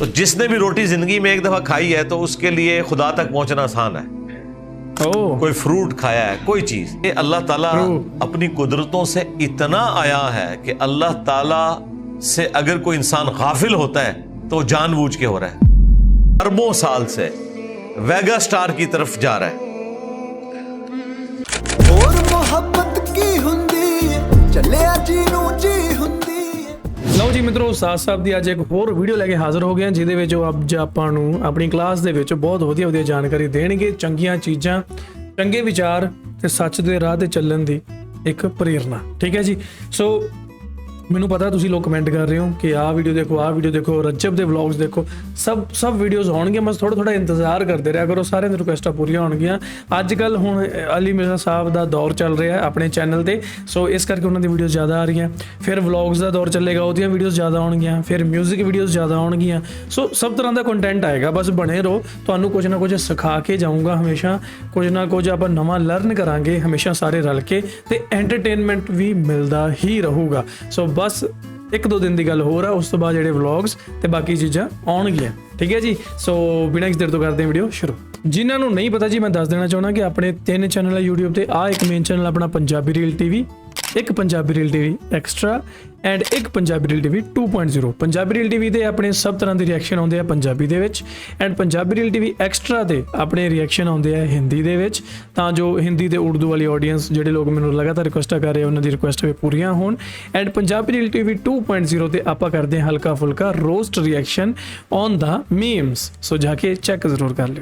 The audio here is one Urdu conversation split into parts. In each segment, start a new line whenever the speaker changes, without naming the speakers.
تو جس نے بھی روٹی زندگی میں ایک دفعہ کھائی ہے تو اس کے لیے خدا تک پہنچنا آسان ہے. کوئی فروٹ کھایا ہے, کوئی چیز, یہ اللہ تعالیٰ اپنی قدرتوں سے اتنا آیا ہے کہ اللہ تعالیٰ سے اگر کوئی انسان غافل ہوتا ہے تو جان بوجھ کے ہو رہا ہے. اربوں سال سے ویگا سٹار کی طرف جا رہا ہے. اور محبت کی ہوندی چلیا جی نو جی ہوندی.
ਲਓ ਜੀ ਮਿੱਤਰੋ, ਸਾਥ ਸਾਹਿਬ ਦੀ ਅੱਜ ਇੱਕ ਹੋਰ ਵੀਡੀਓ ਲੈ ਕੇ ਹਾਜ਼ਰ ਹੋ ਗਏ ਹਾਂ ਜਿਹਦੇ ਵਿੱਚ ਉਹ ਅੱਜ ਆਪਾਂ ਨੂੰ ਆਪਣੀ ਕਲਾਸ ਦੇ ਵਿੱਚ ਬਹੁਤ ਵਧੀਆ ਜਾਣਕਾਰੀ ਦੇਣਗੇ, ਚੰਗੀਆਂ ਚੀਜ਼ਾਂ, ਚੰਗੇ ਵਿਚਾਰ ਤੇ ਸੱਚ ਦੇ ਰਾਹ ਤੇ ਚੱਲਣ ਦੀ ਇੱਕ ਪ੍ਰੇਰਨਾ. ਠੀਕ ਹੈ ਜੀ. ਸੋ ਮੈਨੂੰ ਪਤਾ ਤੁਸੀਂ ਲੋਕ ਕਮੈਂਟ ਕਰ ਰਹੇ ਹੋ ਕਿ ਆਹ ਵੀਡੀਓ ਦੇਖੋ, ਰਜਬ ਦੇ ਵਲੌਗਸ ਦੇਖੋ, ਸਭ ਵੀਡੀਓਜ਼ ਆਉਣਗੀਆਂ, ਬਸ ਥੋੜਾ ਇੰਤਜ਼ਾਰ ਕਰਦੇ ਰਿਹਾ ਕਰੋ, ਸਾਰਿਆਂ ਦੀ ਰਿਕੁਐਸਟਾਂ ਪੂਰੀਆਂ ਹੋਣਗੀਆਂ. ਅੱਜ ਕੱਲ੍ਹ ਹੁਣ ਅਲੀ ਮਿਰਜ਼ਾ ਸਾਹਿਬ ਦਾ ਦੌਰ ਚੱਲ ਰਿਹਾ ਆਪਣੇ ਚੈਨਲ 'ਤੇ, ਸੋ ਇਸ ਕਰਕੇ ਉਹਨਾਂ ਦੀ ਵੀਡੀਓਜ਼ ਜ਼ਿਆਦਾ ਆ ਰਹੀਆਂ. ਫਿਰ ਵਲੌਗਸ ਦਾ ਦੌਰ ਚੱਲੇਗਾ, ਉਹਦੀਆਂ ਵੀਡੀਓਜ਼ ਜ਼ਿਆਦਾ ਆਉਣਗੀਆਂ. ਫਿਰ ਮਿਊਜ਼ਿਕ ਵੀਡੀਓਜ਼ ਜ਼ਿਆਦਾ ਆਉਣਗੀਆਂ. ਸੋ ਸਭ ਤਰ੍ਹਾਂ ਦਾ ਕੰਟੈਂਟ ਆਏਗਾ, ਬਸ ਬਣੇ ਰਹੋ. ਤੁਹਾਨੂੰ ਕੁਝ ਨਾ ਕੁਝ ਸਿਖਾ ਕੇ ਜਾਊਂਗਾ, ਹਮੇਸ਼ਾ ਕੁਝ ਨਾ ਕੁਝ ਆਪਾਂ ਨਵਾਂ ਲਰਨ ਕਰਾਂਗੇ, ਹਮੇਸ਼ਾ ਸਾਰੇ ਰਲ ਕੇ, ਤੇ ਐਂਟਰਟੇਨਮੈਂਟ ਵੀ ਮਿਲਦਾ ਹੀ ਰਹੂਗਾ. ਸੋ ਬਸ 1-2 ਦਿਨ ਦੀ ਗੱਲ ਹੋਰ ਆ, ਉਸ ਤੋਂ ਬਾਅਦ ਜਿਹੜੇ ਵਲੌਗਸ ਤੇ ਬਾਕੀ ਚੀਜ਼ਾਂ ਆਉਣਗੀਆਂ. ਠੀਕ ਹੈ ਜੀ. ਸੋ ਬਿਨਾਂ ਕਿਸੇ ਦੇਰ ਤੋਂ ਕਰਦੇ ਹਾਂ ਵੀਡੀਓ ਸ਼ੁਰੂ. ਜਿਨ੍ਹਾਂ ਨੂੰ ਨਹੀਂ ਪਤਾ ਜੀ, ਮੈਂ ਦੱਸ ਦੇਣਾ ਚਾਹੁੰਦਾ ਕਿ ਆਪਣੇ 3 ਚੈਨਲ ਹੈ YouTube ਤੇ. ਆਹ ਇੱਕ ਮੇਨ ਚੈਨਲ ਆਪਣਾ ਪੰਜਾਬੀ ਰੀਲ TV, ਇੱਕ Punjabi reel TV extra and ਇੱਕ Punjabi reel TV 2.0. Punjabi reel TV ਤੇ ਆਪਣੇ ਸਭ ਤਰ੍ਹਾਂ ਦੇ ਰਿਐਕਸ਼ਨ ਆਉਂਦੇ ਆ ਪੰਜਾਬੀ ਦੇ ਵਿੱਚ, and Punjabi reel TV extra ਤੇ ਆਪਣੇ ਰਿਐਕਸ਼ਨ ਆਉਂਦੇ ਆ ਹਿੰਦੀ ਦੇ ਵਿੱਚ, ਤਾਂ ਜੋ ਹਿੰਦੀ ਤੇ ਉਰਦੂ ਵਾਲੀ ਆਡੀਅנס ਜਿਹੜੇ ਲੋਕ ਮੈਨੂੰ ਲਗਾਤਾਰ ਰਿਕੁਐਸਟਾਂ ਕਰ ਰਹੇ ਉਹਨਾਂ ਦੀ ਰਿਕੁਐਸਟ ਵੀ ਪੂਰੀਆਂ ਹੋਣ. ਐਂਡ ਪੰਜਾਬੀ ਰੀਲ TV 2.0 ਤੇ ਆਪਾਂ ਕਰਦੇ ਹਾਂ ਹਲਕਾ ਫੁਲਕਾ roast reaction on the memes. So ਜਾ ਕੇ ਚੈੱਕ ਜ਼ਰੂਰ ਕਰ ਲਿਓ.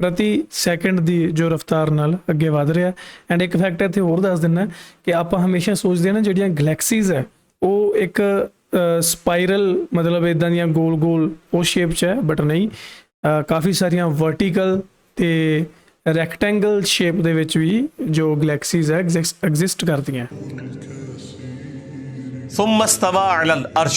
ਪ੍ਰਤੀ ਸੈਕਿੰਡ ਦੀ ਜੋ ਰਫ਼ਤਾਰ ਨਾਲ ਅੱਗੇ ਵਧ ਰਿਹਾ. ਐਂਡ ਇੱਕ ਫੈਕਟ ਇੱਥੇ ਹੋਰ ਦੱਸ ਦਿੰਦਾ ਕਿ ਆਪਾਂ ਹਮੇਸ਼ਾ ਸੋਚਦੇ ਹਾਂ ਨਾ ਜਿਹੜੀਆਂ ਗਲੈਕਸੀਜ਼ ਹੈ ਉਹ ਇੱਕ ਸਪਾਈਰਲ, ਮਤਲਬ ਇਦਾਂ ਦੀਆਂ ਗੋਲ ਉਹ ਸ਼ੇਪ 'ਚ ਹੈ, ਬਟ ਨਹੀਂ, ਕਾਫੀ ਸਾਰੀਆਂ ਵਰਟੀਕਲ ਤੇ ਰੈਕਟੈਂਗਲ ਸ਼ੇਪ ਦੇ ਵਿੱਚ ਵੀ ਜੋ ਗਲੈਕਸੀਜ਼ ਹੈ ਐਗਜ਼ਿਸਟ ਕਰਦੀਆਂ.
ثم استوى على العرش,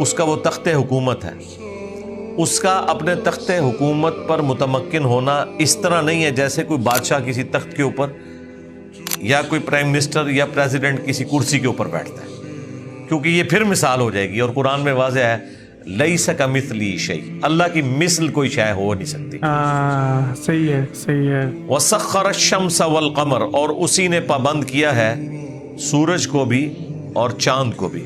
اس کا وہ تخت حکومت ہے، اس کا اپنے تخت حکومت پر متمکن ہونا اس طرح نہیں ہے جیسے کوئی بادشاہ کسی تخت کے اوپر یا کوئی پرائم منسٹر یا پریزیڈنٹ کسی کرسی کے اوپر بیٹھتا ہے، کیونکہ یہ پھر مثال ہو جائے گی، اور قرآن میں واضح ہے لیس کمثلہ شیء، اللہ کی مثل کوئی شے ہو نہیں سکتی۔
صحیح ہے، صحیح ہے۔
وسخر الشمس والقمر، اور اسی نے پابند کیا ہے سورج کو بھی اور چاند کو بھی،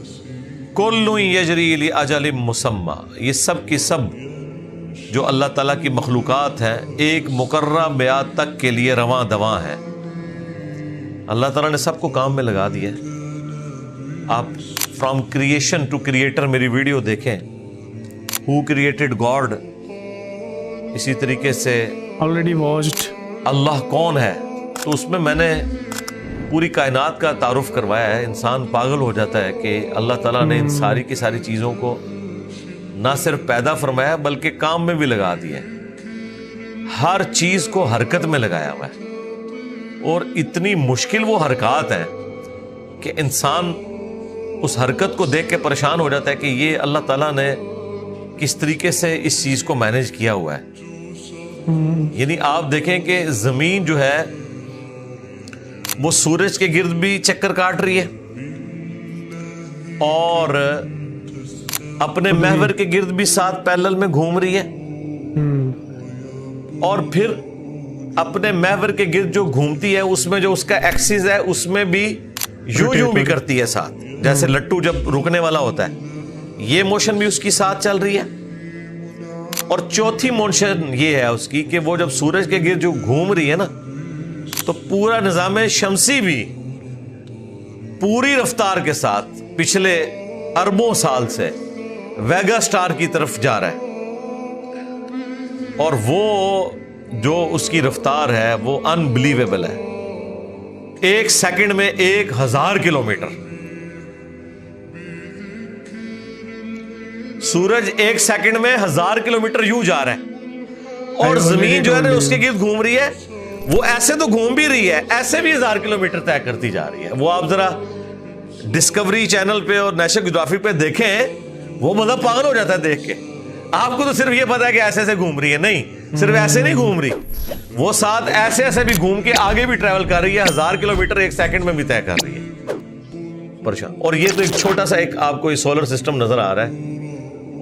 کل یجری لاجل مسمى، یہ سب کی سب جو اللہ تعالیٰ کی مخلوقات ہیں ایک مقررہ میعاد تک کے لیے رواں دواں ہیں۔ اللہ تعالیٰ نے سب کو کام میں لگا دیا ہے۔ آپ فرام کریشن ٹو کریٹر میری ویڈیو دیکھیں، ہو کریٹڈ گاڈ، اسی طریقے سے
آلریڈی واچڈ،
اللہ کون ہے، تو اس میں نے پوری کائنات کا تعارف کروایا ہے۔ انسان پاگل ہو جاتا ہے کہ اللہ تعالیٰ نے ان ساری کی ساری چیزوں کو نہ صرف پیدا فرمایا بلکہ کام میں بھی لگا دیا ہے، ہر چیز کو حرکت میں لگایا ہوا ہے، اور اتنی مشکل وہ حرکات ہیں کہ انسان اس حرکت کو دیکھ کے پریشان ہو جاتا ہے کہ یہ اللہ تعالیٰ نے کس طریقے سے اس چیز کو مینیج کیا ہوا ہے۔ یعنی آپ دیکھیں کہ زمین جو ہے وہ سورج کے گرد بھی چکر کاٹ رہی ہے اور اپنے محور کے گرد بھی ساتھ پیرلل میں گھوم رہی ہے، اور پھر اپنے محور کے گرد جو گھومتی ہے اس میں جو اس کا ایکسس ہے اس میں بھی یوں بھی کرتی ہے ساتھ، جیسے لٹو جب رکنے والا ہوتا ہے یہ موشن بھی اس کی ساتھ چل رہی ہے، اور چوتھی موشن یہ ہے اس کی کہ وہ جب سورج کے گرد جو گھوم رہی ہے نا تو پورا نظام شمسی بھی پوری رفتار کے ساتھ پچھلے اربوں سال سے ویگا سٹار کی طرف جا رہا ہے، اور وہ جو اس کی رفتار ہے وہ انبلیویبل ہے، ایک سیکنڈ میں 1000 کلومیٹر، سورج ایک سیکنڈ میں 1000 کلومیٹر یوں جا رہا ہے، اور زمین جو ہے نا اس کے گرد گھوم رہی ہے، وہ ایسے تو گھوم بھی رہی ہے، ایسے بھی 1000 کلومیٹر طے کرتی جا رہی ہے۔ وہ آپ ذرا ڈسکوری چینل پہ اور نیشنل جیوگرافی پہ دیکھیں، وہ مطلب پاگل ہو جاتا ہے دیکھ کے۔ آپ کو تو صرف یہ پتا ہے کہ ایسے ایسے گھوم رہی ہے، نہیں، صرف ایسے نہیں گھوم رہی، وہ ساتھ ایسے ایسے بھی گھوم کے آگے بھی ٹریول کر رہی ہے، 1000 کلومیٹر ایک سیکنڈ میں بھی طے کر رہی ہے، پریشان۔ اور یہ تو ایک چھوٹا سا ایک آپ کو یہ سولر سسٹم نظر آ رہا ہے،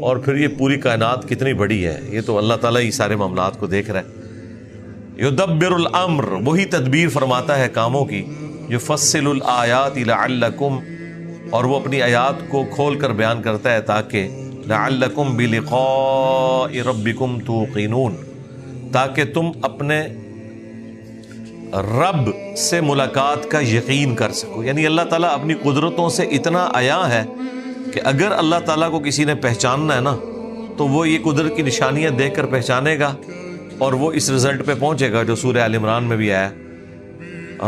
اور پھر یہ پوری کائنات کتنی بڑی ہے، یہ تو اللہ تعالیٰ ہی سارے معاملات کو دیکھ رہا ہے۔ یدبر الامر، وہی تدبیر فرماتا ہے کاموں کی، یفصل الآیات لعلکم، اور وہ اپنی آیات کو کھول کر بیان کرتا ہے تاکہ لعلکم بلقاء ربکم توقنون، تاکہ تم اپنے رب سے ملاقات کا یقین کر سکو۔ یعنی اللہ تعالیٰ اپنی قدرتوں سے اتنا عیاں ہے کہ اگر اللہ تعالیٰ کو کسی نے پہچاننا ہے نا تو وہ یہ قدرت کی نشانیاں دیکھ کر پہچانے گا، اور وہ اس رزلٹ پہ پہنچے گا جو سورہ آل عمران میں بھی آیا،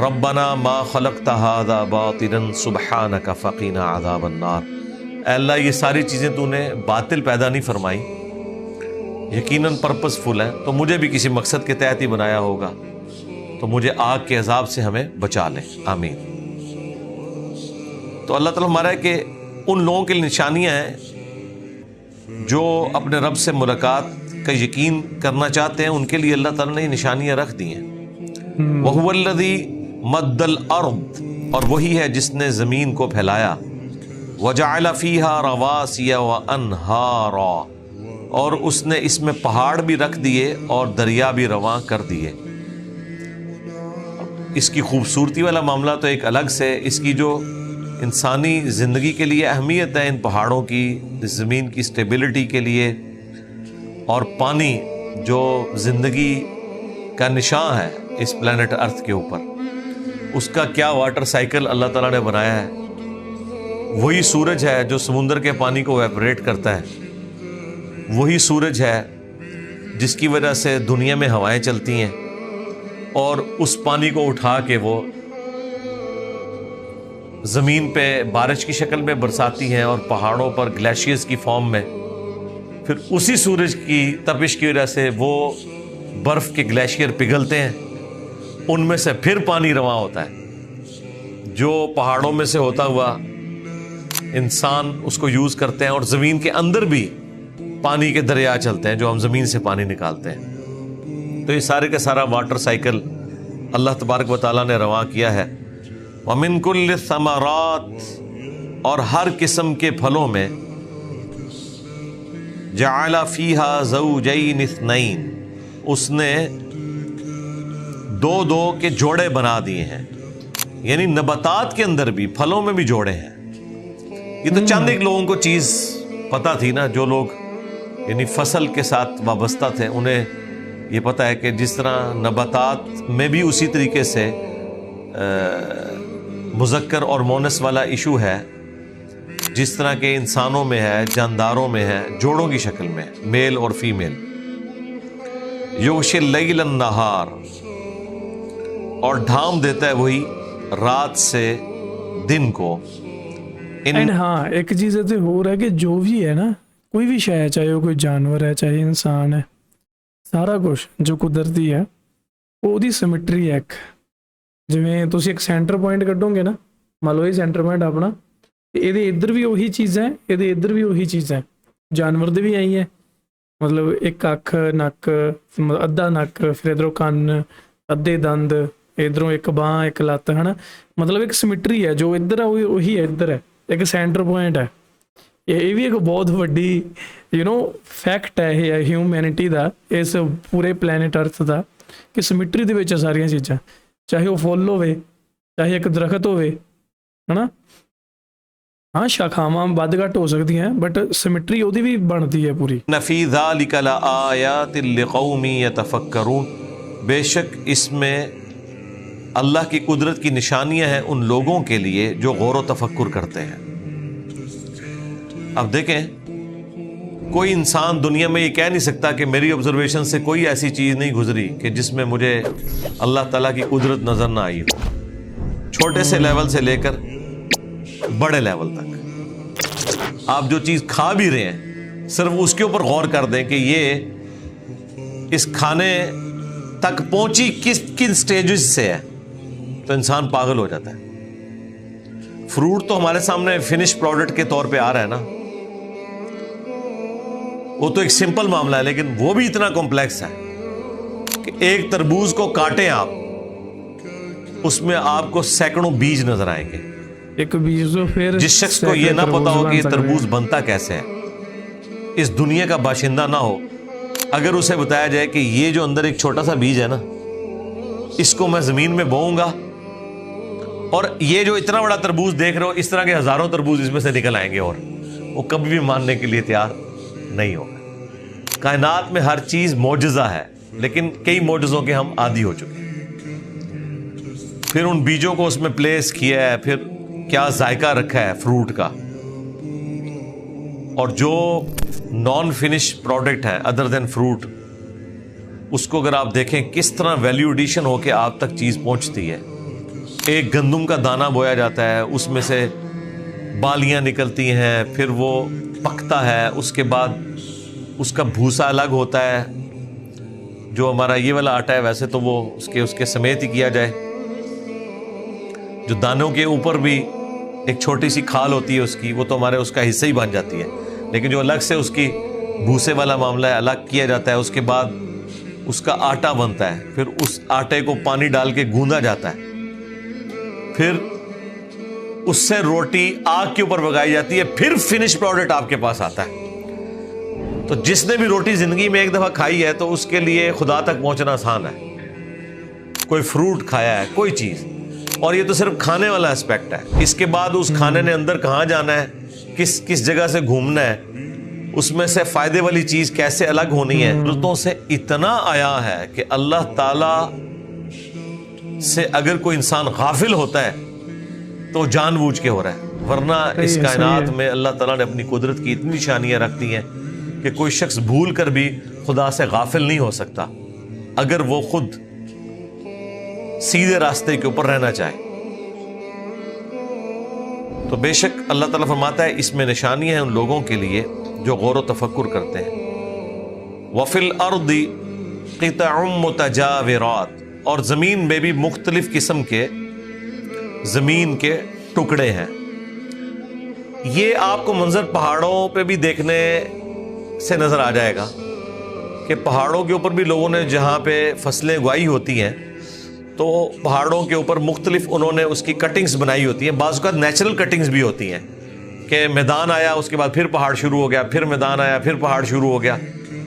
ربنا ما خلقت ھذا باطلا سبحانک فقنا عذاب النار، اے اللہ یہ ساری چیزیں تو نے باطل پیدا نہیں فرمائی، یقیناً پرپس فل ہے، تو مجھے بھی کسی مقصد کے تحت ہی بنایا ہوگا، تو مجھے آگ کے عذاب سے ہمیں بچا لے، آمین۔ تو اللہ تعالیٰ ہمارا ہے کہ ان لوگوں کے نشانیاں ہیں جو اپنے رب سے ملاقات کا یقین کرنا چاہتے ہیں، ان کے لیے اللہ تعالیٰ نے یہ نشانیاں رکھ دی ہیں۔ وَهُوَ الَّذِي مَدَّ الْأَرْضِ، اور وہی ہے جس نے زمین کو پھیلایا، وَجَعَلَ فِيهَا رَوَاسِيَ وَأَنْهَارًا، اور اس نے اس میں پہاڑ بھی رکھ دیے اور دریا بھی رواں کر دیے۔ اس کی خوبصورتی والا معاملہ تو ایک الگ سے، اس کی جو انسانی زندگی کے لیے اہمیت ہے، ان پہاڑوں کی، زمین کی سٹیبلٹی کے لیے، اور پانی جو زندگی کا نشان ہے اس پلانٹ ارتھ کے اوپر، اس کا کیا واٹر سائیکل اللہ تعالیٰ نے بنایا ہے۔ وہی سورج ہے جو سمندر کے پانی کو ایویپوریٹ کرتا ہے، وہی سورج ہے جس کی وجہ سے دنیا میں ہوائیں چلتی ہیں، اور اس پانی کو اٹھا کے وہ زمین پہ بارش کی شکل میں برساتی ہیں، اور پہاڑوں پر گلیشیئرز کی فارم میں، پھر اسی سورج کی تپش کی وجہ سے وہ برف کے گلیشیئر پگھلتے ہیں، ان میں سے پھر پانی رواں ہوتا ہے جو پہاڑوں میں سے ہوتا ہوا انسان اس کو یوز کرتے ہیں، اور زمین کے اندر بھی پانی کے دریا چلتے ہیں جو ہم زمین سے پانی نکالتے ہیں۔ تو یہ سارے کا سارا واٹر سائیکل اللہ تبارک و تعالیٰ نے رواں کیا ہے۔ وَمِن كُلِّ الثَّمَرَاتِ، اور ہر قسم کے پھلوں میں، جَعَلَ فِيهَا زَوْجَيْنِ اثْنَيْنِ، اس نے دو دو کے جوڑے بنا دیے ہیں، یعنی نباتات کے اندر بھی، پھلوں میں بھی جوڑے ہیں۔ یہ تو چند ایک لوگوں کو چیز پتہ تھی نا، جو لوگ یعنی فصل کے ساتھ وابستہ تھے، انہیں یہ پتہ ہے کہ جس طرح نباتات میں بھی اسی طریقے سے مذکر اور مونس والا ایشو ہے، جس طرح کے انسانوں میں ہے، جانداروں میں ہے، جوڑوں کی شکل میں، میل اور فیمیل۔ یغشی اللیل النہار، اور ڈھانپ دیتا ہے وہی رات سے دن کو۔
اینڈ ہاں ایک چیز تو ہو رہا ہے کہ جو بھی ہے نا، کوئی بھی شے ہے، چاہے وہ کوئی جانور ہے، چاہے انسان ہے، سارا کچھ جو قدرتی ہے ਉਹਦੀ ਸਿਮਟਰੀ ਹੈ। ਇੱਕ ਜਿਵੇਂ ਤੁਸੀਂ ਇੱਕ ਸੈਂਟਰ ਪੁਆਇੰਟ ਕੱਢੋਗੇ ਨਾ, ਮੰਨ ਲਓ ਇਹ ਸੈਂਟਰ ਪੁਆਇੰਟ ਆਪਣਾ, ਤੇ ਇਹਦੇ ਇੱਧਰ ਵੀ ਉਹੀ ਚੀਜ਼ ਹੈ, ਇਹਦੇ ਇੱਧਰ ਵੀ ਉਹੀ ਚੀਜ਼ ਹੈ। ਜਾਨਵਰ ਦੇ ਵੀ ਆਈ ਹੈ, ਮਤਲਬ ਇੱਕ ਅੱਖ, ਨੱਕ, ਅੱਧਾ ਨੱਕ, ਫਿਰ ਇੱਧਰੋਂ ਕੰਨ, ਅੱਧੇ ਦੰਦ, ਇੱਧਰੋਂ ਇੱਕ ਬਾਂਹ, ਇੱਕ ਲੱਤ, ਹੈ ਨਾ। ਮਤਲਬ ਇੱਕ ਸਿਮਟਰੀ ਹੈ, ਜੋ ਇੱਧਰ ਆ ਉਹੀ ਇੱਧਰ ਹੈ, ਇੱਕ ਸੈਂਟਰ ਪੁਆਇੰਟ ਹੈ। ਇਹ ਵੀ ਇੱਕ ਬਹੁਤ ਵੱਡੀ ਫੈਕਟ ਹੈ ਇਹ ਹਿਊਮੈਨਿਟੀ ਦਾ, ਇਸ ਪੂਰੇ ਪਲੈਨਟ ਅਰਥ ਦਾ, ਕਿ ਸਿਮਟਰੀ ਦੇ ਵਿੱਚ ਸਾਰੀਆਂ ਚੀਜ਼ਾਂ, ਚਾਹੇ ਉਹ ਫੁੱਲ ਹੋਵੇ, ਚਾਹੇ ਇੱਕ ਦਰਖਤ ਹੋਵੇ, ਹੈ ਨਾ। ਹਾਂ ਸ਼ਾਖਾਵਾਂ ਵੱਧ ਘੱਟ ਹੋ ਸਕਦੀਆਂ, ਬਟ ਸਿਮਟਰੀ ਉਹਦੀ ਵੀ ਬਣਦੀ ਹੈ ਪੂਰੀ।
ان فی ذلک لآیات لقوم یتفکرون، بے شک اس میں اللہ کی قدرت کی نشانیاں ہیں ان لوگوں کے لیے جو غور و تفکر کرتے ہیں۔ اب دیکھیں، کوئی انسان دنیا میں یہ کہہ نہیں سکتا کہ میری آبزرویشن سے کوئی ایسی چیز نہیں گزری کہ جس میں مجھے اللہ تعالیٰ کی قدرت نظر نہ آئی ہو، چھوٹے سے لیول سے لے کر بڑے لیول تک۔ آپ جو چیز کھا بھی رہے ہیں، صرف اس کے اوپر غور کر دیں کہ یہ اس کھانے تک پہنچی کن سٹیجز سے ہے، تو انسان پاگل ہو جاتا ہے۔ فروٹ تو ہمارے سامنے فنش پروڈکٹ کے طور پہ آ رہا ہے نا، وہ تو ایک سمپل معاملہ ہے، لیکن وہ بھی اتنا کمپلیکس ہے کہ ایک تربوز کو کاٹیں آپ، اس میں آپ کو سینکڑوں بیج نظر آئیں گے۔
ایک بیج تو پھر
جس شخص کو یہ نہ پتا ہو کہ یہ تربوز بنتا کیسے ہے، اس دنیا کا باشندہ نہ ہو، اگر اسے بتایا جائے کہ یہ جو اندر ایک چھوٹا سا بیج ہے نا، اس کو میں زمین میں بوؤں گا، اور یہ جو اتنا بڑا تربوز دیکھ رہے ہو، اس طرح کے ہزاروں تربوز اس میں سے نکل آئیں گے، اور وہ کبھی بھی ماننے کے لیے تیار نہیں ہوگا۔ کائنات میں ہر چیز معجزہ ہے، لیکن کئی معجزوں کے ہم عادی ہو چکے ہیں۔ پھر ان بیجوں کو اس میں پلیس کیا ہے، پھر کیا ذائقہ رکھا ہے فروٹ کا، اور جو نان فنش پروڈکٹ ہے ادر دین فروٹ، اس کو اگر آپ دیکھیں کس طرح ویلیو ایڈیشن ہو کے آپ تک چیز پہنچتی ہے۔ ایک گندم کا دانہ بویا جاتا ہے، اس میں سے بالیاں نکلتی ہیں، پھر وہ پکتا ہے، اس کے بعد اس کا بھوسا الگ ہوتا ہے۔ جو ہمارا یہ والا آٹا ہے ویسے تو وہ اس کے سمیت ہی کیا جائے، جو دانوں کے اوپر بھی ایک چھوٹی سی کھال ہوتی ہے اس کی، وہ تو ہمارے اس کا حصہ ہی بن جاتی ہے، لیکن جو الگ سے اس کی بھوسے والا معاملہ ہے الگ کیا جاتا ہے۔ اس کے بعد اس کا آٹا بنتا ہے، پھر اس آٹے کو پانی ڈال کے گوندا جاتا ہے، پھر اس سے روٹی آگ کے اوپر پکائی جاتی ہے، پھر فنش پروڈکٹ آپ کے پاس آتا ہے۔ تو جس نے بھی روٹی زندگی میں ایک دفعہ کھائی ہے تو اس کے لیے خدا تک پہنچنا آسان ہے۔ کوئی فروٹ کھایا ہے، کوئی چیز، اور یہ تو صرف کھانے والا اسپیکٹ ہے۔ اس کے بعد اس کھانے نے اندر کہاں جانا ہے، کس جگہ سے گھومنا ہے، اس میں سے فائدے والی چیز کیسے الگ ہونی ہے، قدرتوں سے اتنا آیا ہے کہ اللہ تعالی سے اگر کوئی انسان غافل ہوتا ہے تو جان بوجھ کے ہو رہا ہے، ورنہ اس کائنات میں اللہ تعالیٰ نے اپنی قدرت کی اتنی نشانیاں رکھ دی ہیں کہ کوئی شخص بھول کر بھی خدا سے غافل نہیں ہو سکتا اگر وہ خود سیدھے راستے کے اوپر رہنا چاہے۔ تو بے شک اللہ تعالیٰ فرماتا ہے اس میں نشانیاں ہیں ان لوگوں کے لیے جو غور و تفکر کرتے ہیں۔ وَفِي الْأَرْضِ قِطَعٌ مُتَجَاوِرَاتٌ، اور زمین میں بھی مختلف قسم کے زمین کے ٹکڑے ہیں۔ یہ آپ کو منظر پہاڑوں پہ بھی دیکھنے سے نظر آ جائے گا کہ پہاڑوں کے اوپر بھی لوگوں نے جہاں پہ فصلیں اگائی ہوتی ہیں تو پہاڑوں کے اوپر مختلف انہوں نے اس کی کٹنگز بنائی ہوتی ہیں. بعض اوقات نیچرل کٹنگز بھی ہوتی ہیں کہ میدان آیا اس کے بعد پھر پہاڑ شروع ہو گیا, پھر میدان آیا پھر پہاڑ شروع ہو گیا.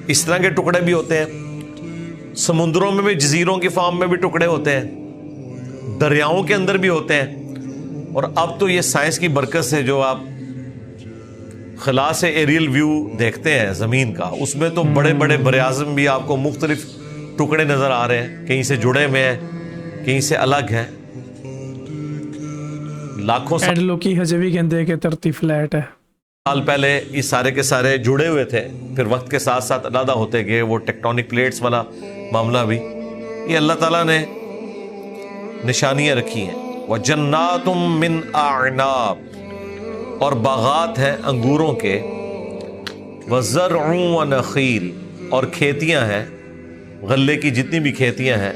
اس طرح کے ٹکڑے بھی ہوتے ہیں. سمندروں میں بھی, جزیروں کی فارم میں بھی ٹکڑے ہوتے ہیں, دریاؤں کے اندر بھی ہوتے ہیں. اور اب تو یہ سائنس کی برکت سے جو آپ خلا سے ایریل ویو دیکھتے ہیں زمین کا, اس میں تو بڑے بڑے براعظم بھی آپ کو مختلف ٹکڑے نظر آ رہے ہیں, کہیں سے جڑے ہوئے ہیں کہیں سے الگ ہیں. لاکھوں
اینڈ لوکی ہجے بھی کہتے ہیں کہ دھرتی فلیٹ ہے.
سال پہلے یہ سارے کے سارے جڑے ہوئے تھے, پھر وقت کے ساتھ ساتھ علیحدہ ہوتے گئے. وہ ٹیکٹونک پلیٹس والا معاملہ بھی یہ اللہ تعالیٰ نے نشانیاں رکھی ہیں. وَجَنَّاتٌ مِّنْ أَعْنَابٍ, اور باغات ہیں انگوروں کے. وَزَرْعٌ وَنَخِيلٌ, اور کھیتیاں ہیں, غلے کی جتنی بھی کھیتیاں ہیں,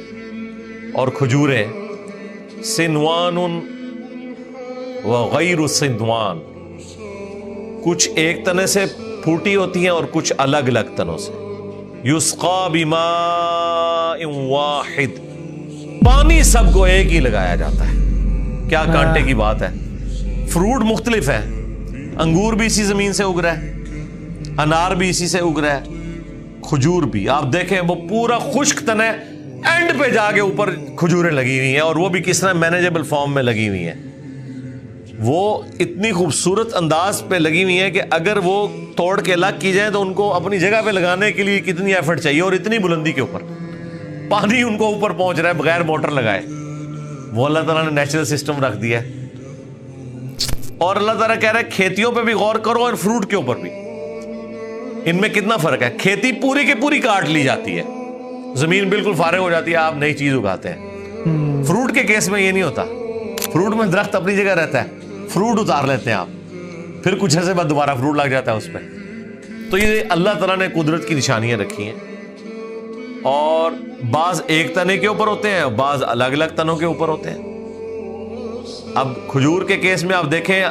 اور کھجوریں. سِنْوَانٌ وَغَيْرُ سِنْوَان, کچھ ایک تنے سے پھوٹی ہوتی ہیں اور کچھ الگ الگ تنوں سے. یسقا بماء واحد, پانی سب کو ایک ہی لگایا جاتا ہے. کیا کانٹے کی بات ہے. فروٹ مختلف ہے, انگور بھی اسی زمین سے اگ رہا ہے, انار بھی اسی سے اگ رہا ہے, کھجور بھی. آپ دیکھیں وہ پورا خشک تن ہے, اینڈ پہ جا کے اوپر کھجوریں لگی ہوئی ہیں, اور وہ بھی کس طرح مینیجیبل فارم میں لگی ہوئی ہیں. وہ اتنی خوبصورت انداز پہ لگی ہوئی ہیں کہ اگر وہ توڑ کے الگ کی جائیں تو ان کو اپنی جگہ پہ لگانے کے لیے کتنی ایفرٹ چاہیے, اور اتنی بلندی کے اوپر پانی ان کو اوپر پہنچ رہا ہے بغیر موٹر لگائے. وہ اللہ تعالیٰ نے نیچرل سسٹم رکھ دیا ہے. اور اللہ تعالیٰ کہہ رہا ہے کھیتیوں پہ بھی غور کرو اور فروٹ کے اوپر بھی. ان میں کتنا فرق ہے. کھیتی پوری کی پوری کاٹ لی جاتی ہے, زمین بالکل فارغ ہو جاتی ہے, آپ نئی چیز اگاتے ہیں. فروٹ کے کیس میں یہ نہیں ہوتا. فروٹ میں درخت اپنی جگہ رہتا ہے, فروٹ اتار لیتے ہیں آپ, پھر کچھ عرصے بعد دوبارہ فروٹ لگ جاتا ہے اس پہ. تو یہ اللہ تعالیٰ نے قدرت کی نشانیاں رکھی ہیں. اور بعض ایک تنے کے اوپر ہوتے ہیں, بعض الگ الگ تنوں کے اوپر ہوتے ہیں. اب کھجور کے کیس میں آپ دیکھیں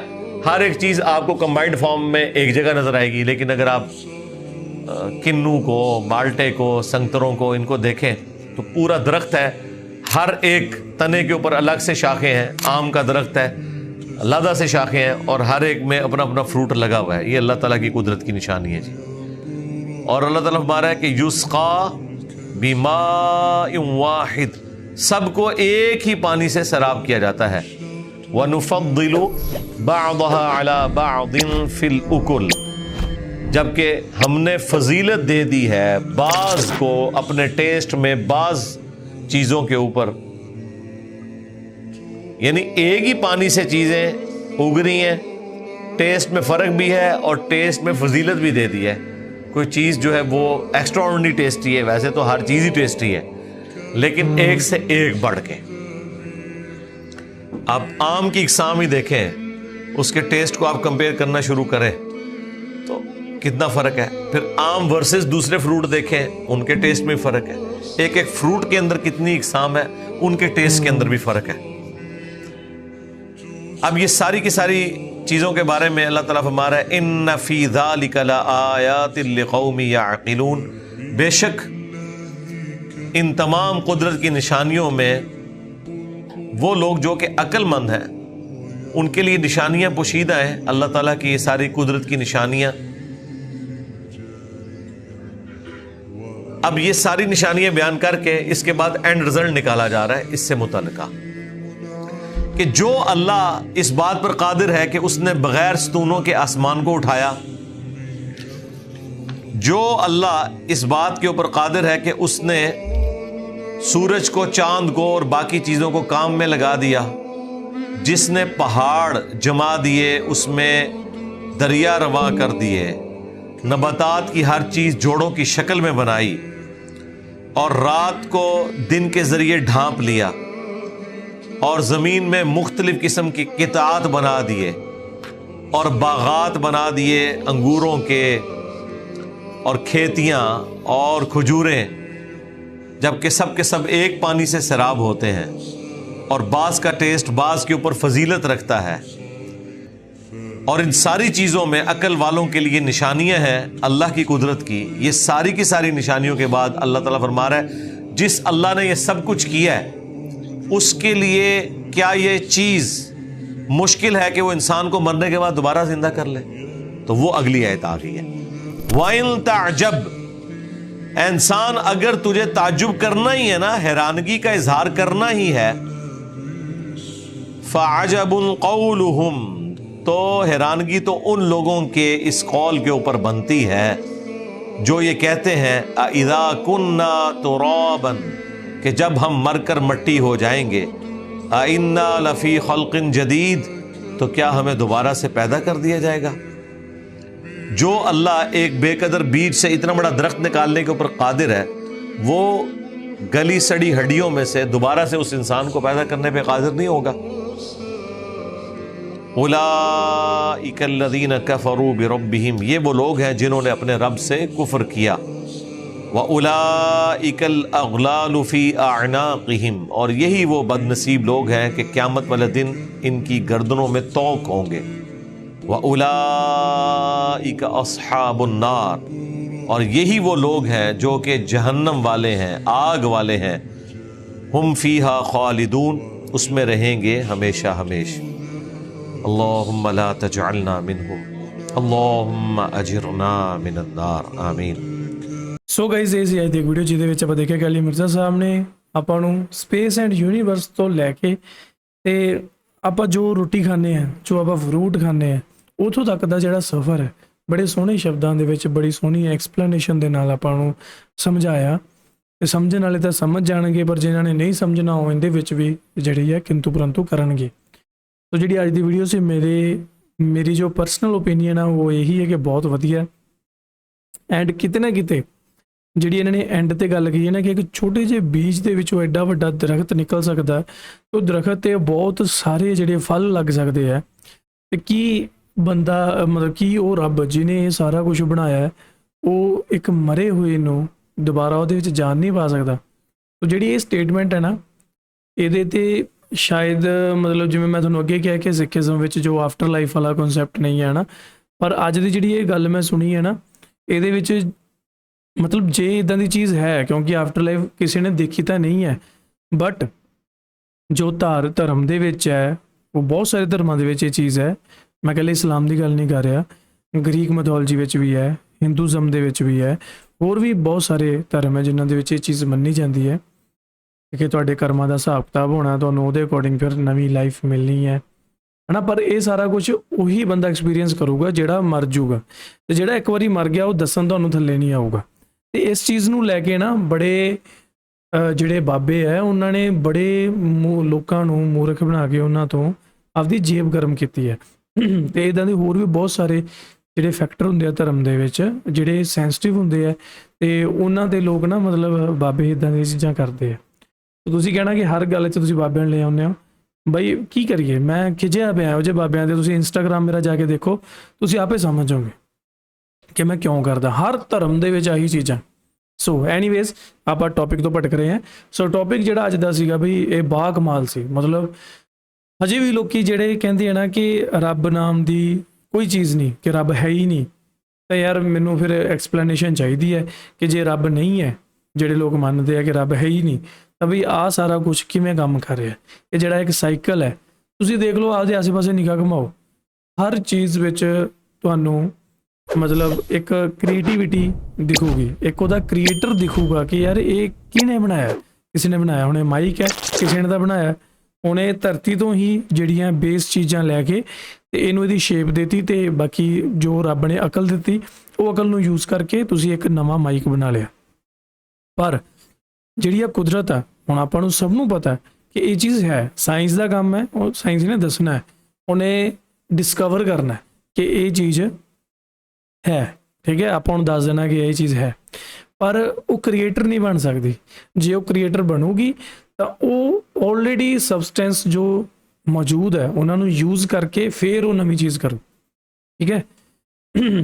ہر ایک چیز آپ کو کمبائنڈ فارم میں ایک جگہ نظر آئے گی, لیکن اگر آپ کنو کو, مالٹے کو, سنگتروں کو, ان کو دیکھیں تو پورا درخت ہے, ہر ایک تنے کے اوپر الگ سے شاخیں ہیں. آم کا درخت ہے, علیحدہ سے شاخیں ہیں, اور ہر ایک میں اپنا اپنا فروٹ لگا ہوا ہے. یہ اللہ تعالیٰ کی قدرت کی نشانی ہے جی. اور اللہ تعالیٰ فرما رہا ہے کہ یسقا بماء واحد, سب کو ایک ہی پانی سے سیراب کیا جاتا ہے. وَنُفَضِّلُ بَعْضَهَا عَلَى بَعْضٍ فِي الْأُكُلِ, جبکہ ہم نے فضیلت دے دی ہے بعض کو اپنے ٹیسٹ میں بعض چیزوں کے اوپر. یعنی ایک ہی پانی سے چیزیں اگ رہی ہیں, ٹیسٹ میں فرق بھی ہے اور ٹیسٹ میں فضیلت بھی دے دی ہے. کوئی چیز جو ہے وہ ایکسٹرا آرڈنری ٹیسٹی ہے, ویسے تو ہر چیز ہی ٹیسٹی ہے, لیکن ایک سے ایک بڑھ کے. آپ آم کی اقسام ہی دیکھیں, اس کے ٹیسٹ کو آپ کمپیئر کرنا شروع کریں تو کتنا فرق ہے. پھر آم ورسز دوسرے فروٹ دیکھیں, ان کے ٹیسٹ میں فرق ہے. ایک ایک فروٹ کے اندر کتنی اقسام ہے, ان کے ٹیسٹ کے اندر بھی فرق ہے. اب یہ ساری کی ساری چیزوں کے بارے میں اللہ تعالیٰ فرما رہا ہے ان فی ذلک لآیات لقوم یعقلون, بے شک ان تمام قدرت کی نشانیوں میں وہ لوگ جو کہ عقل مند ہیں ان کے لیے نشانیاں پوشیدہ ہیں. اللہ تعالیٰ کی یہ ساری قدرت کی نشانیاں. اب یہ ساری نشانیاں بیان کر کے اس کے بعد اینڈ رزلٹ نکالا جا رہا ہے اس سے متعلقہ کہ جو اللہ اس بات پر قادر ہے کہ اس نے بغیر ستونوں کے آسمان کو اٹھایا, جو اللہ اس بات کے اوپر قادر ہے کہ اس نے سورج کو, چاند کو اور باقی چیزوں کو کام میں لگا دیا, جس نے پہاڑ جما دیے, اس میں دریا رواں کر دیے, نباتات کی ہر چیز جوڑوں کی شکل میں بنائی, اور رات کو دن کے ذریعے ڈھانپ لیا, اور زمین میں مختلف قسم کی قطعات بنا دیے, اور باغات بنا دیے انگوروں کے, اور کھیتیاں اور کھجوریں, جبکہ سب کے سب ایک پانی سے سیراب ہوتے ہیں, اور بعض کا ٹیسٹ بعض کے اوپر فضیلت رکھتا ہے, اور ان ساری چیزوں میں عقل والوں کے لیے نشانیاں ہیں اللہ کی قدرت کی. یہ ساری کی ساری نشانیوں کے بعد اللہ تعالیٰ فرما رہا ہے جس اللہ نے یہ سب کچھ کیا ہے اس کے لیے کیا یہ چیز مشکل ہے کہ وہ انسان کو مرنے کے بعد دوبارہ زندہ کر لے؟ تو وہ اگلی آیت آ گئی ہے. وَإِن تَعْجَبْ، اے انسان اگر تجھے تعجب کرنا ہی ہے نا، حیرانگی کا اظہار کرنا ہی ہے، فَعَجَبٌ قَوْلُهُمْ، تو حیرانگی تو ان لوگوں کے اس قول کے اوپر بنتی ہے جو یہ کہتے ہیں اِذَا كُنَّا تُرَابًا، کہ جب ہم مر کر مٹی ہو جائیں گے، اِنَّا لَفِي خَلْقٍ جَدِيدٍ، تو کیا ہمیں دوبارہ سے پیدا کر دیا جائے گا؟ جو اللہ ایک بے قدر بیج سے اتنا بڑا درخت نکالنے کے اوپر قادر ہے، وہ گلی سڑی ہڈیوں میں سے دوبارہ سے اس انسان کو پیدا کرنے پہ قادر نہیں ہوگا؟ اولئک الذین کفروا بربہم، یہ وہ لوگ ہیں جنہوں نے اپنے رب سے کفر کیا. واولئک الاغلال فی اعناقہم، اور یہی وہ بد نصیب لوگ ہیں کہ قیامت والے دن ان کی گردنوں میں طوق ہوں گے. وَأُولَئِكَ أَصْحَابُ النَّارِ، اور یہی وہ لوگ ہیں جو کہ جہنم والے ہیں، آگ والے ہیں. ہم فیہا خالدون، اس میں رہیں گے ہمیشہ ہمیشہ. اللہم لا تجعلنا منہم، اللہم اجرنا من النار، آمین.
ਸੋ ਗਾਇਜ਼ ਇਹ ਸੀ ਅੱਜ ਦੀ ਵੀਡੀਓ ਜਿਹਦੇ ਵਿੱਚ ਆਪਾਂ ਦੇਖਿਆ ਕਿ ਅਲੀ ਮਿਰਜ਼ਾ ਸਾਹਿਬ ਨੇ ਆਪਾਂ ਨੂੰ ਸਪੇਸ ਐਂਡ ਯੂਨੀਵਰਸ ਤੋਂ ਲੈ ਕੇ ਤੇ ਆਪਾਂ ਜੋ ਰੋਟੀ ਖਾਂਦੇ ਆ, ਜੋ ਆਪਾਂ ਫਰੂਟ ਖਾਂਦੇ ਆ, ਉੱਥੋਂ ਤੱਕ ਦਾ ਜਿਹੜਾ ਸਫ਼ਰ ਹੈ ਬੜੇ ਸੋਹਣੇ ਸ਼ਬਦਾਂ ਦੇ ਵਿੱਚ, ਬੜੀ ਸੋਹਣੀ ਐਕਸਪਲੇਨੇਸ਼ਨ ਦੇ ਨਾਲ ਆਪਾਂ ਨੂੰ ਸਮਝਾਇਆ. ਤੇ ਸਮਝਣ ਵਾਲੇ ਤਾਂ ਸਮਝ ਜਾਣਗੇ, ਪਰ ਜਿਨ੍ਹਾਂ ਨੇ ਨਹੀਂ ਸਮਝਣਾ ਉਹ ਇਹਦੇ ਵਿੱਚ ਵੀ ਜਿਹੜੀ ਹੈ ਕਿੰਤੂ ਪਰੰਤੂ ਕਰਨਗੇ. ਸੋ ਜਿਹੜੀ ਅੱਜ ਦੀ ਵੀਡੀਓ ਸੀ ਮੇਰੀ ਜੋ ਪਰਸਨਲ ਓਪੀਨੀਅਨ ਆ ਉਹ ਇਹੀ ਹੈ ਕਿ ਬਹੁਤ ਵਧੀਆ. ਐਂਡ ਕਿਤੇ ਨਾ ਕਿਤੇ ਜਿਹੜੀ ਇਹਨਾਂ ਨੇ ਐਂਡ ਤੇ ਗੱਲ ਕਹੀ ਹੈ ਨਾ ਕਿ ਇੱਕ ਛੋਟੇ ਜਿਹੇ ਬੀਜ ਦੇ ਵਿੱਚੋਂ ਐਡਾ ਵੱਡਾ ਦਰਖਤ ਨਿਕਲ ਸਕਦਾ, ਉਹ ਦਰਖਤ ਤੇ ਬਹੁਤ ਸਾਰੇ ਜਿਹੜੇ ਫਲ ਲੱਗ ਸਕਦੇ ਆ. ਤੇ ਕੀ ਬੰਦਾ ਮਤਲਬ ਕਿ ਉਹ ਰੱਬ ਜਿਹਨੇ ਇਹ ਸਾਰਾ ਕੁਝ ਬਣਾਇਆ, ਉਹ ਇੱਕ ਮਰੇ ਹੋਏ ਨੂੰ ਦੁਬਾਰਾ ਉਹਦੇ ਵਿੱਚ ਜਾਨ ਨਹੀਂ ਪਾ ਸਕਦਾ? ਤੋ ਜਿਹੜੀ ਇਹ ਸਟੇਟਮੈਂਟ ਹੈ ਨਾ, ਇਹਦੇ ਤੇ ਸ਼ਾਇਦ ਮਤਲਬ ਜਿਵੇਂ ਮੈਂ ਤੁਹਾਨੂੰ ਅੱਗੇ ਕਿਹਾ ਕਿ ਸਿੱਖੀਜ਼ਮ ਵਿੱਚ ਜੋ ਆਫਟਰ ਲਾਈਫ ਵਾਲਾ ਕਨਸੈਪਟ ਨਹੀਂ ਹੈ ਨਾ, ਪਰ ਅੱਜ ਦੀ ਜਿਹੜੀ ਇਹ ਗੱਲ ਮੈਂ ਸੁਣੀ ਹੈ ਨਾ, ਇਹਦੇ ਵਿੱਚ ਮਤਲਬ ਜੇ ਇੱਦਾਂ ਦੀ ਚੀਜ਼ ਹੈ, ਕਿਉਂਕਿ ਆਫਟਰ ਲਾਈਫ ਕਿਸੇ ਨੇ ਦੇਖੀ ਤਾਂ ਨਹੀਂ ਹੈ, ਬਟ ਜੋ ਧਰਮ ਦੇ ਵਿੱਚ ਹੈ, ਉਹ ਬਹੁਤ ਸਾਰੇ ਧਰਮਾਂ ਦੇ ਵਿੱਚ ਇਹ ਚੀਜ਼ ਹੈ. ਮੈਂ ਇਕੱਲੇ ਇਸਲਾਮ ਦੀ ਗੱਲ ਨਹੀਂ ਕਰ ਰਿਹਾ, ਗ੍ਰੀਕ ਮੈਥੋਲੋਜੀ ਵਿੱਚ ਵੀ ਹੈ, ਹਿੰਦੂਜ਼ਮ ਦੇ ਵਿੱਚ ਵੀ ਹੈ, ਹੋਰ ਵੀ ਬਹੁਤ ਸਾਰੇ ਧਰਮ ਹੈ ਜਿਨ੍ਹਾਂ ਦੇ ਵਿੱਚ ਇਹ ਚੀਜ਼ ਮੰਨੀ ਜਾਂਦੀ ਹੈ ਕਿ ਤੁਹਾਡੇ ਕਰਮਾਂ ਦਾ ਹਿਸਾਬ ਕਿਤਾਬ ਹੋਣਾ, ਤੁਹਾਨੂੰ ਉਹਦੇ ਅਕੋਰਡਿੰਗ ਫਿਰ ਨਵੀਂ ਲਾਈਫ ਮਿਲਣੀ ਹੈ ਨਾ. ਪਰ ਇਹ ਸਾਰਾ ਕੁਝ ਉਹੀ ਬੰਦਾ ਐਕਸਪੀਰੀਅੰਸ ਕਰੂਗਾ ਜਿਹੜਾ ਮਰ ਜੂਗਾ, ਤੇ ਜਿਹੜਾ ਇੱਕ ਵਾਰੀ ਮਰ ਗਿਆ ਉਹ ਦੱਸਣ ਤੁਹਾਨੂੰ ਥੱਲੇ ਨਹੀਂ ਆਊਗਾ. ਤੇ ਇਸ ਚੀਜ਼ ਨੂੰ ਲੈ ਕੇ ਨਾ ਬੜੇ ਜਿਹੜੇ ਬਾਬੇ ਹੈ ਉਹਨਾਂ ਨੇ ਬੜੇ ਲੋਕਾਂ ਨੂੰ ਮੂਰਖ ਬਣਾ ਕੇ ਉਹਨਾਂ ਤੋਂ ਆਪਦੀ ਜੇਬ ਗਰਮ ਕੀਤੀ ਹੈ. ਤੇ ਇੱਦਾਂ ਦੇ ਹੋਰ ਵੀ ਬਹੁਤ ਸਾਰੇ ਜਿਹੜੇ ਫੈਕਟਰ ਹੁੰਦੇ ਆ ਧਰਮ ਦੇ ਵਿੱਚ, ਜਿਹੜੇ ਸੈਂਸਿਟਿਵ ਹੁੰਦੇ ਆ, ਤੇ ਉਹਨਾਂ ਦੇ ਲੋਕ ਨਾ ਮਤਲਬ ਬਾਬੇ ਇੱਦਾਂ ਦੀਆਂ ਚੀਜ਼ਾਂ ਕਰਦੇ ਆ. ਤੁਸੀਂ ਕਹਿਣਾ ਕਿ ਹਰ ਗੱਲ 'ਚ ਤੁਸੀਂ ਬਾਬਿਆਂ ਨੂੰ ਲੈ ਆਉਂਦੇ ਹੋ, ਬਈ ਕੀ ਕਰੀਏ? ਮੈਂ ਖਿਜਿਆ ਪਿਆ ਇਹੋ ਜਿਹੇ ਬਾਬਿਆਂ ਦੇ. ਤੁਸੀਂ ਇੰਸਟਾਗ੍ਰਾਮ ਮੇਰਾ ਜਾ ਕੇ ਦੇਖੋ, ਤੁਸੀਂ ਆਪੇ ਸਮਝ ਜਾਓਗੇ ਕਿ ਮੈਂ ਕਿਉਂ ਕਰਦਾ. ਹਰ ਧਰਮ ਦੇ ਵਿੱਚ ਆਹੀ ਚੀਜ਼ਾਂ. ਸੋ ਐਨੀਵੇਜ਼ ਆਪਾਂ ਟੌਪਿਕ ਤੋਂ ਭਟਕ ਰਹੇ ਹਾਂ. ਸੋ ਟੌਪਿਕ ਜਿਹੜਾ ਅੱਜ ਦਾ ਸੀਗਾ ਬਈ ਇਹ ਬਾ ਕਮਾਲ ਸੀ. ਮਤਲਬ ਹਜੇ ਵੀ ਲੋਕੀ ਜਿਹੜੇ ਕਹਿੰਦੇ ਆ ਨਾ ਕਿ ਰੱਬ ਨਾਮ ਦੀ ਕੋਈ ਚੀਜ਼ ਨਹੀਂ, ਕਿ ਰੱਬ ਹੈ ਹੀ ਨਹੀਂ, ਤਾਂ ਯਾਰ ਮੈਨੂੰ ਫਿਰ ਐਕਸਪਲੇਨੇਸ਼ਨ ਚਾਹੀਦੀ ਹੈ ਕਿ ਜੇ ਰੱਬ ਨਹੀਂ ਹੈ, ਜਿਹੜੇ ਲੋਕ ਮੰਨਦੇ ਆ ਕਿ ਰੱਬ ਹੈ ਹੀ ਨਹੀਂ, ਤਾਂ ਬਈ ਆਹ ਸਾਰਾ ਕੁਛ ਕਿਵੇਂ ਕੰਮ ਕਰ ਰਿਹਾ? ਇਹ ਜਿਹੜਾ ਇੱਕ ਸਾਈਕਲ ਹੈ, ਤੁਸੀਂ ਦੇਖ ਲਓ, ਆਪਦੇ ਆਸੇ ਪਾਸੇ ਨਿਗਾਹ ਘੁਮਾਓ, ਹਰ ਚੀਜ਼ ਵਿੱਚ ਤੁਹਾਨੂੰ ਮਤਲਬ ਇੱਕ ਕ੍ਰੀਏਟੀਵਿਟੀ ਦਿਖੂਗੀ, ਇੱਕ ਉਹਦਾ ਕ੍ਰੀਏਟਰ ਦਿਖੂਗਾ ਕਿ ਯਾਰ ਇਹ ਕਿਹਨੇ ਬਣਾਇਆ? ਕਿਸੇ ਨੇ ਬਣਾਇਆ ਹੋਣਾ, ਮਾਈਕ ਹੈ ਕਿਸੇ ਨੇ ਤਾਂ ਬਣਾਇਆ, ਉਹਨੇ ਧਰਤੀ ਤੋਂ ਹੀ ਜਿਹੜੀਆਂ ਬੇਸ ਚੀਜ਼ਾਂ ਲੈ ਕੇ ਤੇ ਇਹਨੂੰ ਇਹਦੀ ਸ਼ੇਪ ਦਿੱਤੀ, ਤੇ ਬਾਕੀ ਜੋ ਰੱਬ ਨੇ ਅਕਲ ਦਿੱਤੀ ਉਹ ਅਕਲ ਨੂੰ ਯੂਜ਼ ਕਰਕੇ ਤੁਸੀਂ ਇੱਕ ਨਵਾਂ ਮਾਈਕ ਬਣਾ ਲਿਆ. ਪਰ ਜਿਹੜੀ ਆ ਕੁਦਰਤ ਆ, ਹੁਣ ਆਪਾਂ ਨੂੰ ਸਭ ਨੂੰ ਪਤਾ ਕਿ ਇਹ ਚੀਜ਼ ਹੈ, ਸਾਇੰਸ ਦਾ ਕੰਮ ਹੈ, ਉਹ ਸਾਇੰਸ ਨੇ ਦੱਸਣਾ ਹੈ, ਉਹਨੇ ਡਿਸਕਵਰ ਕਰਨਾ ਕਿ ਇਹ ਚੀਜ਼ ਹੈ, ਠੀਕ ਹੈ, ਆਪਾਂ ਨੂੰ ਦੱਸ ਦੇਣਾ ਕਿ ਇਹ ਚੀਜ਼ ਹੈ, ਪਰ ਉਹ ਕ੍ਰੀਏਟਰ ਨਹੀਂ ਬਣ ਸਕਦੀ. ਜੇ ਉਹ ਕ੍ਰੀਏਟਰ ਬਣੂਗੀ ਤਾਂ ਉਹ ਆਲਰੇਡੀ ਸਬਸਟੈਂਸ ਜੋ ਮੌਜੂਦ ਹੈ ਉਹਨਾਂ ਨੂੰ ਯੂਜ਼ ਕਰਕੇ ਫਿਰ ਉਹ ਨਵੀਂ ਚੀਜ਼ ਕਰੂ, ਠੀਕ ਹੈ,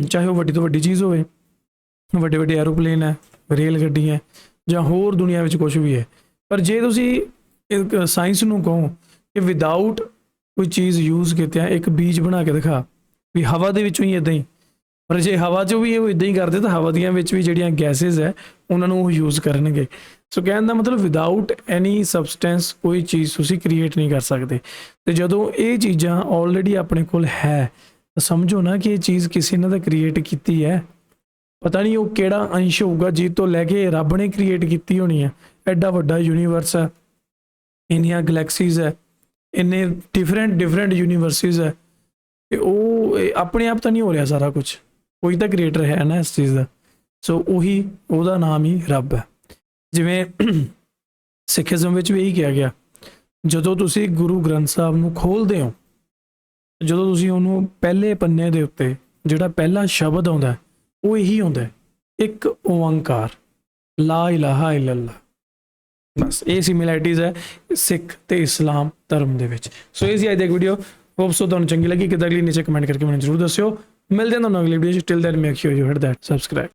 ਚਾਹੇ ਉਹ ਵੱਡੀ ਤੋਂ ਵੱਡੀ ਚੀਜ਼ ਹੋਵੇ, ਵੱਡੇ ਵੱਡੇ ਐਰੋਪਲੇਨ ਹੈ, ਰੇਲ ਗੱਡੀ ਹੈ, ਜਾਂ ਹੋਰ ਦੁਨੀਆ ਵਿੱਚ ਕੁਛ ਵੀ ਹੈ. ਪਰ ਜੇ ਤੁਸੀਂ ਸਾਇੰਸ ਨੂੰ ਕਹੋ ਕਿ ਵਿਦਆਊਟ ਕੋਈ ਚੀਜ਼ ਯੂਜ਼ ਕੀਤਿਆਂ ਇੱਕ ਬੀਜ ਬਣਾ ਕੇ ਦਿਖਾ, ਵੀ ਹਵਾ ਦੇ ਵਿੱਚੋਂ ਹੀ ਇਦਾਂ ਹੀ। ਪਰ ਜੇ ਹਵਾ 'ਚੋਂ ਵੀ ਉਹ ਇਦਾਂ ਹੀ ਕਰਦੇ ਤਾਂ ਹਵਾ ਦੀਆਂ ਵਿੱਚ ਵੀ ਜਿਹੜੀਆਂ ਗੈਸਿਸ ਹੈ ਉਹਨਾਂ ਨੂੰ ਉਹ ਯੂਜ਼ ਕਰਨਗੇ। ਸੋ ਕਹਿਣ ਦਾ ਮਤਲਬ ਵਿਦਆਊਟ ਐਨੀ ਸਬਸਟੈਂਸ ਕੋਈ ਚੀਜ਼ ਤੁਸੀਂ ਕ੍ਰੀਏਟ ਨਹੀਂ ਕਰ ਸਕਦੇ। ਤੇ ਜਦੋਂ ਇਹ ਚੀਜ਼ਾਂ ਆਲਰੇਡੀ ਆਪਣੇ ਕੋਲ ਹੈ ਤਾਂ ਸਮਝੋ ਨਾ ਕਿ ਇਹ ਚੀਜ਼ ਕਿਸੇ ਨੇ ਤਾਂ ਕ੍ਰੀਏਟ ਕੀਤੀ ਹੈ। ਪਤਾ ਨਹੀਂ ਉਹ ਕਿਹੜਾ ਅੰਸ਼ ਹੋਊਗਾ ਜਿਹ ਤੋਂ ਲੈ ਕੇ ਰੱਬ ਨੇ ਕ੍ਰੀਏਟ ਕੀਤੀ ਹੋਣੀ ਹੈ। ਐਡਾ ਵੱਡਾ ਯੂਨੀਵਰਸ ਹੈ, ਇੰਨੀਆਂ ਗਲੈਕਸੀਜ਼ ਹੈ, ਇੰਨੇ ਡਿਫਰੈਂਟ ਯੂਨੀਵਰਸਿਸ ਹੈ, ਤੇ ਉਹ ਆਪਣੇ ਆਪ ਤਾਂ ਨਹੀਂ ਹੋ ਰਿਹਾ ਸਾਰਾ ਕੁਝ, ਕੋਈ ਤਾਂ ਕ੍ਰੀਏਟਰ ਹੈ ਨਾ ਇਸ ਚੀਜ਼ ਦਾ। ਸੋ ਉਹੀ ਉਹਦਾ ਨਾਮ ਹੀ ਰੱਬ ਹੈ। ਜਿਵੇਂ ਸਿੱਖੀਜ਼ਮ ਵਿੱਚ ਵੀ ਇਹੀ ਕਿਹਾ ਗਿਆ, ਜਦੋਂ ਤੁਸੀਂ ਗੁਰੂ ਗ੍ਰੰਥ ਸਾਹਿਬ ਨੂੰ ਖੋਲ੍ਹਦੇ ਹੋ, ਜਦੋਂ ਤੁਸੀਂ ਉਹਨੂੰ ਪਹਿਲੇ ਪੰਨੇ ਦੇ ਉੱਤੇ ਜਿਹੜਾ ਪਹਿਲਾ ਸ਼ਬਦ ਆਉਂਦਾ ਉਹ ਇਹੀ ਆਉਂਦਾ, ਇੱਕ ਓੰਕਾਰ, ਲਾ ਇਲਾਹਾ ਇਲੱਲਾ। ਬਸ ਇਹ ਸਿਮਿਲੈਰਿਟੀਜ਼ ਹੈ ਸਿੱਖ ਤੇ ਇਸਲਾਮ ਧਰਮ ਦੇ ਵਿੱਚ। ਸੋ ਇਹ ਸੀ ਅੱਜ ਦੀ ਵੀਡੀਓ, ਹੋਪ ਸੋ ਤੁਹਾਨੂੰ ਚੰਗੀ ਲੱਗੀ। ਕਿੱਦਾਂ ਅਗਲੀ ਨੀਚੇ ਕਮੈਂਟ ਕਰਕੇ ਮੈਨੂੰ ਜ਼ਰੂਰ ਦੱਸਿਓ। ਮਿਲਦੇ ਹਾਂ ਤੁਹਾਨੂੰ ਅਗਲੀ ਵੀਡੀਓ 'ਚ। Till then make sure you hit that subscribe.